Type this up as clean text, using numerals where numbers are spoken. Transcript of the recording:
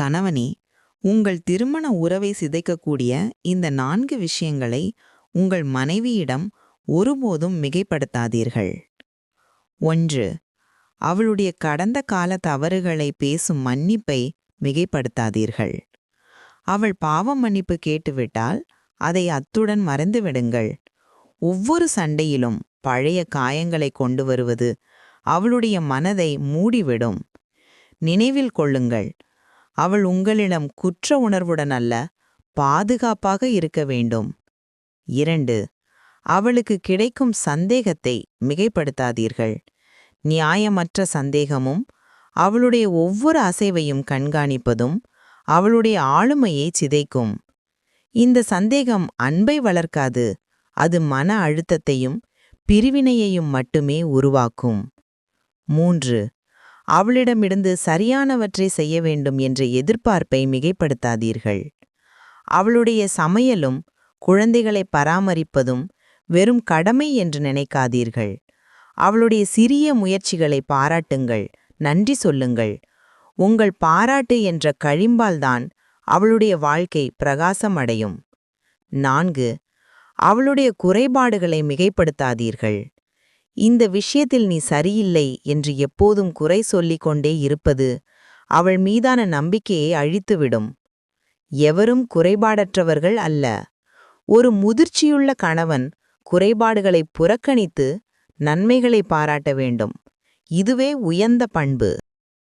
கணவனே, உங்கள் திருமண உறவை சிதைக்கக்கூடிய இந்த 4 விஷயங்களை உங்கள் மனைவியிடம் ஒருபோதும் மிகைப்படுத்தாதீர்கள். 1. அவளுடைய கடந்த கால தவறுகளை பேசும் மன்னிப்பை மிகைப்படுத்தாதீர்கள். அவள் பாவ மன்னிப்பு கேட்டுவிட்டால் அதை அத்துடன் மறந்துவிடுங்கள். ஒவ்வொரு சண்டையிலும் பழைய காயங்களை கொண்டு வருவது அவளுடைய மனதை மூடிவிடும். நினைவில் கொள்ளுங்கள், அவள் உங்களிடம் குற்ற உணர்வுடன் அல்ல, பாதுகாப்பாக இருக்க வேண்டும். 2. அவளுக்கு கிடைக்கும் சந்தேகத்தை மிகைப்படுத்தாதீர்கள். நியாயமற்ற சந்தேகமும் அவளுடைய ஒவ்வொரு அசைவையும் கண்காணிப்பதும் அவளுடைய ஆளுமையை சிதைக்கும். இந்த சந்தேகம் அன்பை வளர்க்காது, அது மன அழுத்தத்தையும் பிரிவினையையும் மட்டுமே உருவாக்கும். 3. அவளிடமிருந்து சரியானவற்றை செய்ய வேண்டும் என்ற எதிர்பார்ப்பை மிகைப்படுத்தாதீர்கள். அவளுடைய சமையலும் குழந்தைகளை பராமரிப்பதும் வெறும் கடமை என்று நினைக்காதீர்கள். அவளுடைய சிறிய முயற்சிகளை பாராட்டுங்கள், நன்றி சொல்லுங்கள். உங்கள் பாராட்டு என்ற கழிம்பால்தான் அவளுடைய வாழ்க்கை பிரகாசம் அடையும். 4. அவளுடைய குறைபாடுகளை மிகைப்படுத்தாதீர்கள். இந்த விஷயத்தில் நீ சரியில்லை என்று எப்போதும் குறை சொல்லிக் கொண்டே இருப்பது அவள் மீதான நம்பிக்கையை அழித்துவிடும். எவரும் குறைபாடற்றவர்கள் அல்ல. ஒரு முதிர்ச்சியுள்ள கணவன் குறைபாடுகளை புறக்கணித்து நன்மைகளை பாராட்ட வேண்டும். இதுவே உயர்ந்த பண்பு.